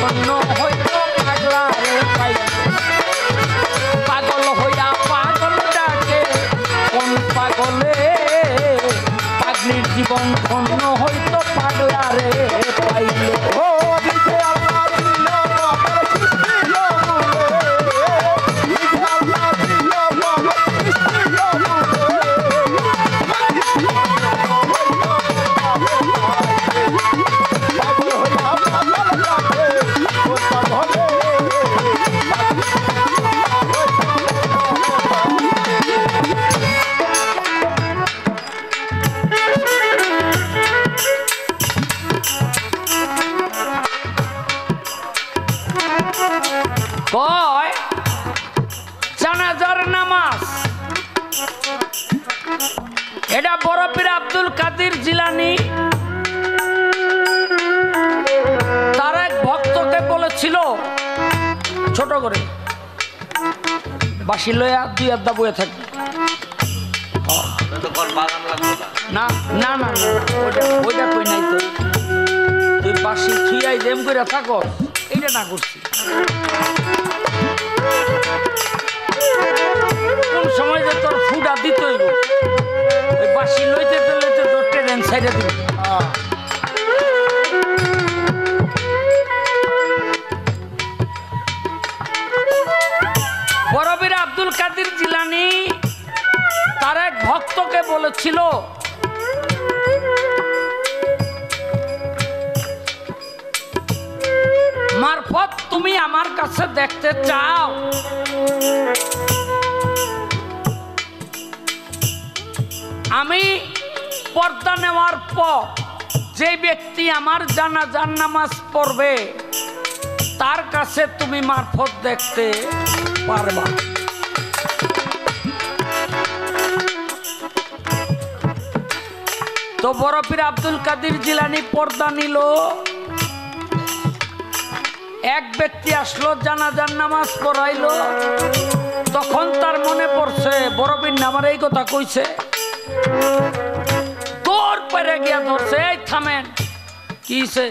ধন্য হইল পাগলা রে পাইল পাগল হইয়া পাগল ডাকে কোন পাগলে পাগলির জীবন ধন্য হইত পাগলা রে পাইল ও দিতে আল্লাহ দিল কয় জানাজার নামাজ এটা বড় পীর আব্দুল কাদের জিলানী তার এক ভক্তকে বলেছিল ছোট করে বাসি লইয়া দুই আড্ডা বয়ে থাকবে না না না ওইটা কই নাই তো তুই বাসি থুইয়াই দেম করে থাকো এইটা না করছি কোন সময় যে তোর ফুটা দিত ওই বাসি লইতে লইতে তোর ট্রেন সাইডে দিল বড় পীর আব্দুল কাদের জিলানী তার এক ভক্তকে বলেছিল মারফত তুমি আমার কাছে দেখতে চাও আমি পর্দা নেওয়ার পর যে ব্যক্তি আমার জানাজার নামাজ পড়বে তার কাছে তুমি মারফত দেখতে পারবা তো বড় পীর আব্দুল কাদের জিলানী পর্দা নিল এক ব্যক্তি আসলো জানাজার নামাজ পড়াইলো তখন তার মনে পড়ছে বড় পীর আমার এই কথা কইছে তোর পরে গিয়া ধরছে এই থামেন কিছে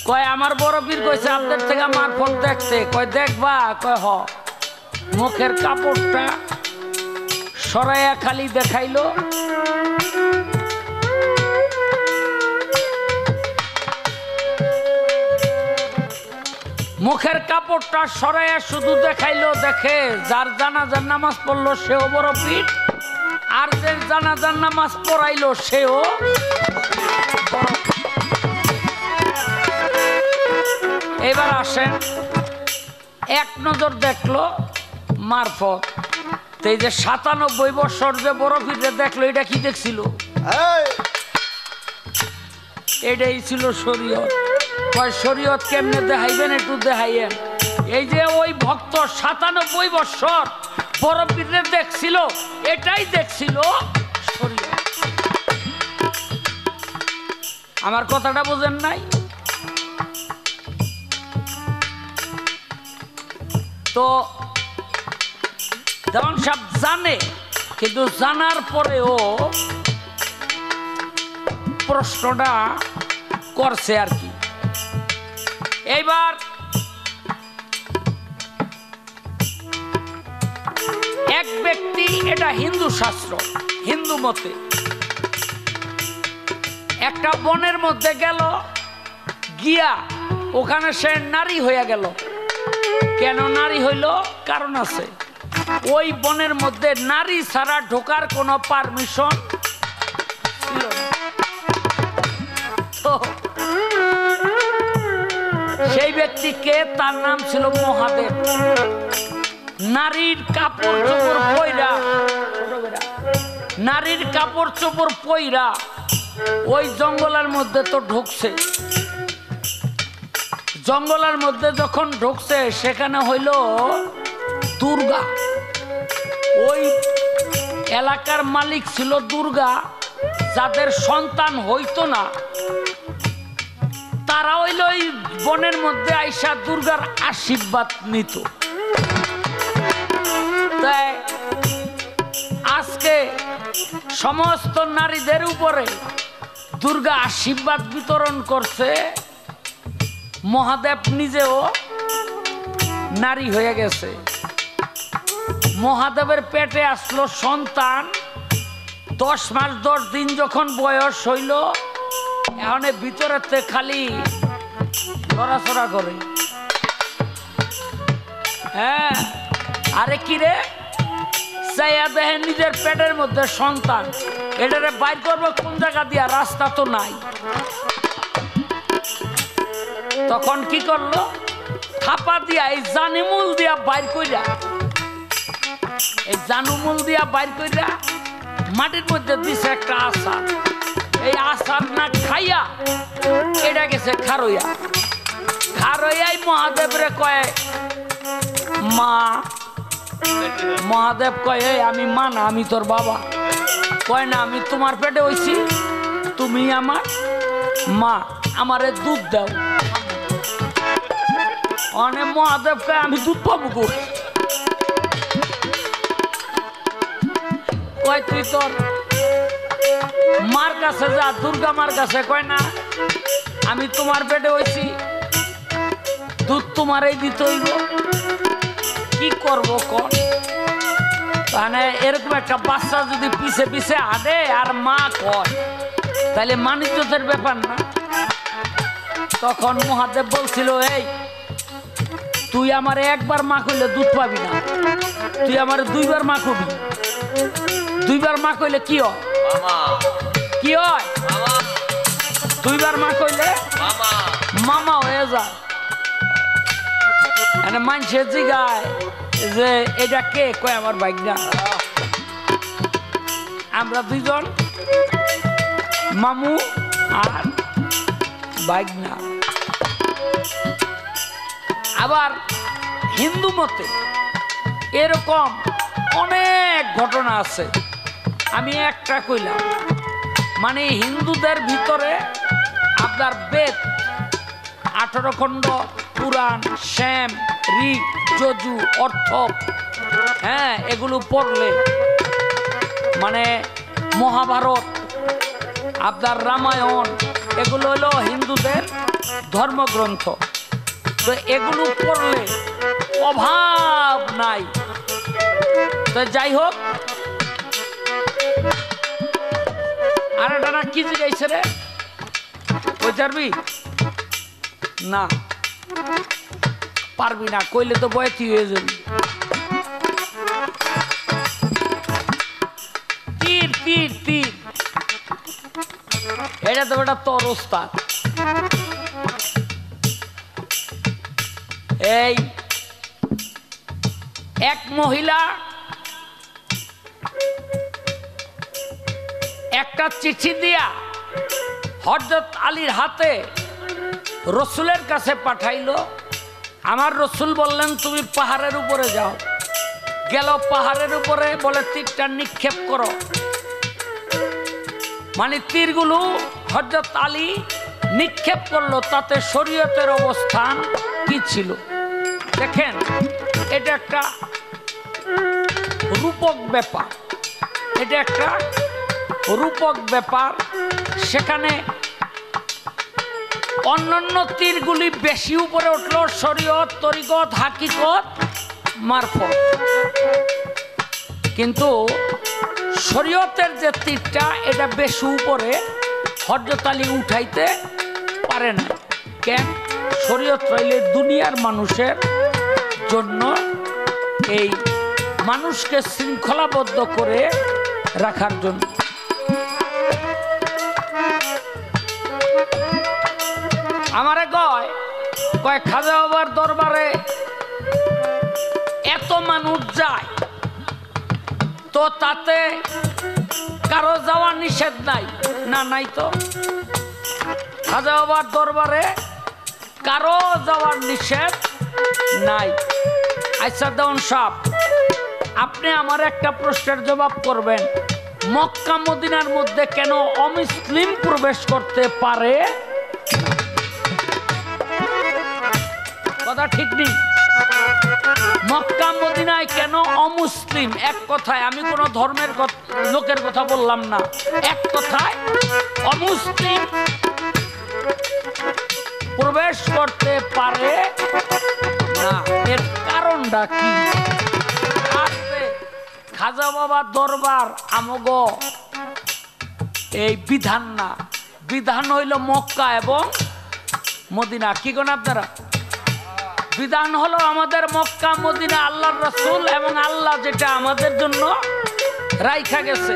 কয় আমার বড় পীর কইছে আপনার থেকে মারফত দেখতে কয় দেখবা কয় হ মুখের কাপড়টা সরাইয়া খালি দেখাইলো মুখের কাপড়টা সরাইয়া শুধু দেখাইলো দেখে যার জানাজার নামাজ পড়লো সেও বড় পীর আর যে জানাজার নামাজ পড়াইলো সেও এবার আসেন এক নজর দেখলো মারফত এই যে ৯৭ বছর যে বড় পীরে দেখলো এটা কি দেখছিল এটাই ছিল শরীয়ত কয় শরীয়ত কেমনে দেখাইবেন একটু দেখাইয়েন এই যে ওই ভক্ত ৯৭ বছর বড় পীরে দেখছিল এটাই দেখছিল শরীয়ত আমার কথাটা বুঝেন নাই তো দেওয়ান সাহেব জানে কিন্তু জানার পরেও প্রশ্নটা করছে আর কি এইবার এক ব্যক্তি এটা হিন্দু শাস্ত্র হিন্দু মতে একটা বনের মধ্যে গেল গিয়া ওখানে সে নারী হইয়া গেল কেন নারী হইল কারণ আছে ওই বনের মধ্যে নারী ছাড়া ঢোকার কোনো পারমিশন ছিল না তো সেই ব্যক্তিকে তার নাম ছিল মহাদেব নারীর কাপড় চোপড় পইরা নারীর কাপড় চোপড় পইরা ওই জঙ্গলের মধ্যে তো ঢুকছে জঙ্গলের মধ্যে যখন ঢুকছে সেখানে হইল দুর্গা ওই এলাকার মালিক ছিল দুর্গা যাদের সন্তান হইতো না তারা হইল ওই বনের মধ্যে আইসা দুর্গার আশীর্বাদ নিত তাই আজকে সমস্ত নারীদের উপরে দুর্গা আশীর্বাদ বিতরণ করছে মহাদেব নিজেও নারী হয়ে গেছে। মহাদেবের পেটে আসলো সন্তান, 10 মাস 10 দিন যখন বয়স হইল, এখন ভিতরেতে খালি লড়াচড়া করে। হ্যাঁ, আরে কি রে, চাইয়া দেখে নিজের পেটের মধ্যে সন্তান, এটারে বাইর করবো কোন জায়গা দিয়া, রাস্তা তো নাই। তখন কি করলো, থাপা দিয়া এই জানিমূল দিয়া বাইর কইরা, এই জানুমূল দিয়া বাইর কইরা মাটির মধ্যে দিছে একটা আচার। এই আচার না খাইয়া এটা গেছে খারইয়া। খারইয়াই মহাদেবরে কয় মা। মহাদেব কয় এই আমি মা না, আমি তোর বাবা। কয় না, আমি তোমার পেটে হইছি, তুমি আমার মা, আমারে দুধ দাও। অনেক মহাদেব কয় আমি দুধ পাবো কই? কয় তুই তোর মার কাছে যা, দুর্গা মার কাছে। কয় না, আমি তোমার পেটে হইছি, দুধ তোমারই দিতে হইব। কি করবো কর? মানে এরকম একটা বাচ্চা যদি পিছে পিছে আদে আর মা কয়, তাহলে মানিজ্যতের ব্যাপার না। তখন মহাদেব বলছিল, এই তুই আমারে একবার মা কইলে দুধ পাবি না, তুই আমারে 2 বার মা কবি। 2 বার মা কইলে কি হয়? কি হয়? 2 বার মা কইলে মামা হয়ে যায়। মানুষের জিগায় যে এটা কে? কয় আমার ভাইগনা। আমরা 2 জন, মামু আর ভাইগনা। আবার হিন্দু মতে এরকম অনেক ঘটনা আছে, আমি একটা কইলাম। মানে হিন্দুদের ভিতরে আপনার বেদ 18 খণ্ড, পুরাণ, শ্যাম, ঋক, যজু, অর্থ, হ্যাঁ, এগুলো পড়লে মানে মহাভারত, আপনার রামায়ণ, এগুলো হলো হিন্দুদের ধর্মগ্রন্থ। তো এগুলো পড়লে অভাব নাই। তো যাই হোক, আর এটা না কি জিগাইছে রে, ওই যাবি না, পারবি না, কইলে তো বয়তি হয়ে যাবি। তীর তীর তীর, এটা তো বেটা তোর ওস্তাদ। এই এক মহিলা একটা চিঠি দিয়া হযরত আলীর হাতে রসুলের কাছে পাঠাইলো। আমার রসুল বললেন তুমি পাহাড়ের উপরে যাও। গেল পাহাড়ের উপরে, বলে তীরটা নিক্ষেপ করো। মানে তীরগুলো হযরত আলী নিক্ষেপ করলো, তাতে শরীয়তের অবস্থান কি ছিল দেখেন। এটা একটা রূপক ব্যাপার, এটা একটা রূপক ব্যাপার। সেখানে অন্যান্য তীরগুলি বেশি উপরে উঠলো শরীয়ত, তরিকত, হাকিকত মারফত, কিন্তু শরীয়তের যে তীরটা এটা বেশি উপরে হযরত আলী উঠাইতে পারে না। কেন? শরীয়ত রইলে দুনিয়ার মানুষের জন্য, এই মানুষকে শৃঙ্খলাবদ্ধ করে রাখার জন্য। আমারে কয় খাজা বাবার দরবারে এত মানুষ যায়, তো তাতে কারো যাওয়া নিষেধ নাই? না, নাই তো। খাজা বাবার দরবারে কারো যাওয়ার নিষেধ নাই। আচ্ছা দেওয়ান সাহেব, আপনি আমার একটা প্রশ্নের জবাব করবেন, মক্কা মদিনার মধ্যে কেন অমুসলিম প্রবেশ করতে পারে? কথা ঠিক নেই। মক্কা মদিনায় কেন অমুসলিম? এক কথায়, আমি কোনো ধর্মের লোকের কথা বললাম না, এক কথায় অমুসলিম প্রবেশ করতে পারে না। এর কারণটা কি? খাজা বাবার দরবার আমগ এই বিধান না, বিধান হইল মক্কা এবং মদিনা। কি কোন আপনারা? বিধান হলো আমাদের মক্কা মদিনা, আল্লাহর রাসূল এবং আল্লাহ যেটা আমাদের জন্য রাইখা গেছে।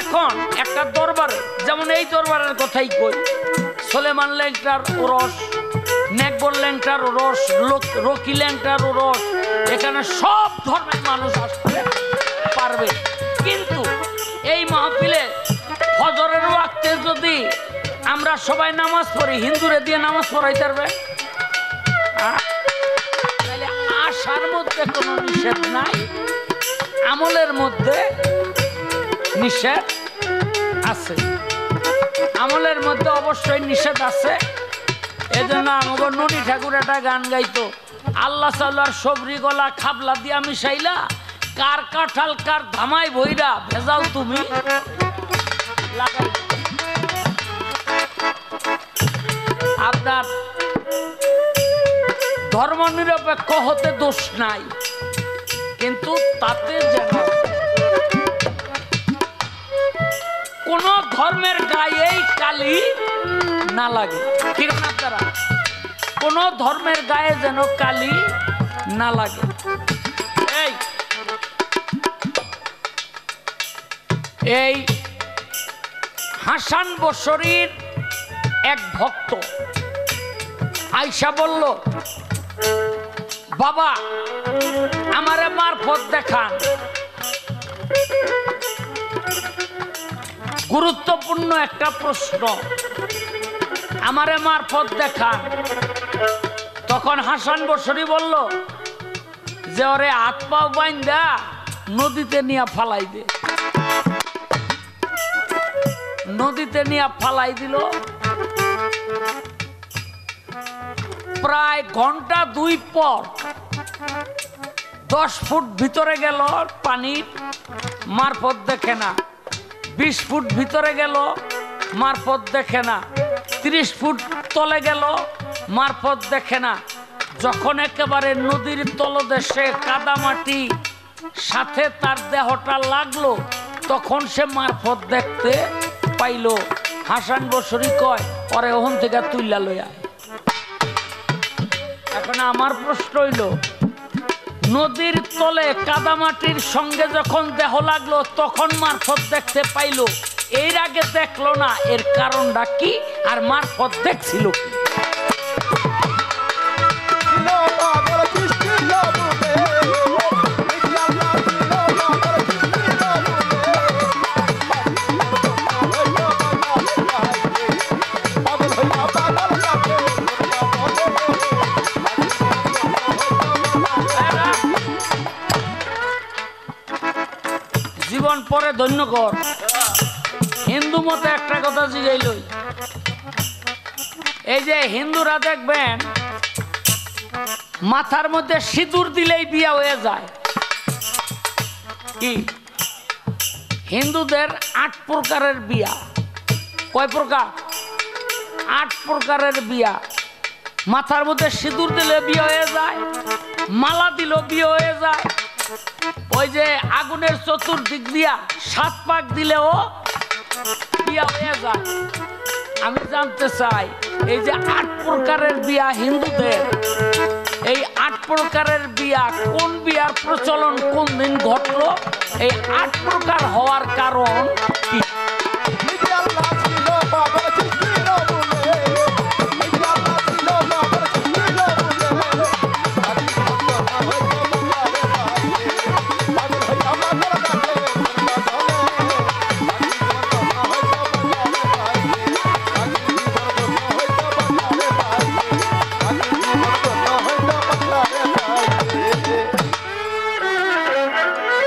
এখন একটা দরবারে, যেমন এই দরবারের কথাই কই, সুলেমান ল্যাংটার ওরস, নেকবর ল্যাংটার ওরস, রকি ল্যাংটার ওরস, এখানে সব ধর্মের মানুষ আসতে পারবে। কিন্তু এই মাহফিলে ফজরের ওয়াক্তে যদি আমরা সবাই নামাজ পড়ি, হিন্দুরে দিয়ে নামাজ পড়াইতে পারবে? তাহলে আশার মধ্যে কোনো নিষেধ নাই, আমলের মধ্যে নিষেধ আছে। আমলের মধ্যে অবশ্যই নিষেধ আছে। এজন্য আমাকে ননী ঠাকুর একটা গান গাইতো, আল্লাহ সাল্লার সবরি গলা খাবলা দিয়া মিশাইলা, কার কাঁঠাল কার ধামাই ভইরা ভেজাল তুমি লাগাই। আপনার ধর্ম নিরপেক্ষ হতে দোষ নাই, কিন্তু তাতে যেন কোন ধর্মের গায়েই কালি না লাগে। ঠিক না আপনারা? কোন ধর্মের গায়ে যেন কালি না লাগে। এই হাসান বসরির এক ভক্ত আয়সা বলল, বাবা আমারে মারফত দেখান। গুরুত্বপূর্ণ একটা প্রশ্ন, আমারে মারফত দেখান। তখন হাসান বসরি বলল যে ওরে হাত পাও বাইন্দা নদীতে নিয়ে ফালাই দে। নদীতে নিয়ে ফালাই দিল। প্রায় ঘন্টা 2 পর 10 ফুট ভিতরে গেল, পানির মারফত দেখে না। 20 ফুট ভিতরে গেল, মারফত দেখে না। 30 ফুট তলে গেল, মারফত দেখে না। যখন একেবারে নদীর তলদেশে কাদামাটি সাথে তার দেহটা লাগলো, তখন সে মারফত দেখতে পাইল। হাসান বসরি কয়, ওরে ওখান থেকে তুইলা লইয়া। এখন আমার প্রশ্ন হইল, নদীর তলে কাদামাটির সঙ্গে যখন দেহ লাগলো তখন মারফত দেখতে পাইল, এর আগে দেখলো না, এর কারণটা কি? আর মারফত দেখছিল কি? জীবন পরে ধন্য কর। হিন্দু মতে একটা কথা জিগাইল, এই যে হিন্দুরা দেখবেন মাথার মধ্যে সিঁদুর দিলেই বিয়া হয়ে যায়। কি? হিন্দুদের 8 প্রকারের বিয়া। কয় প্রকার? 8 প্রকারের বিয়া। মাথার মধ্যে সিঁদুর দিলে বিয়ে হয়ে যায়, মালা দিল বিয়ে হয়ে যায়, ওই যে আগুনের চতুর্দিক দিয়া 7 পাক দিলেও বিয়া হয়ে যায়। আমি জানতে চাই, এই যে 8 প্রকারের বিয়া হিন্দুদের, এই 8 প্রকারের বিয়া কোন বিয়ার প্রচলন কোন দিন ঘটলো? এই 8 প্রকার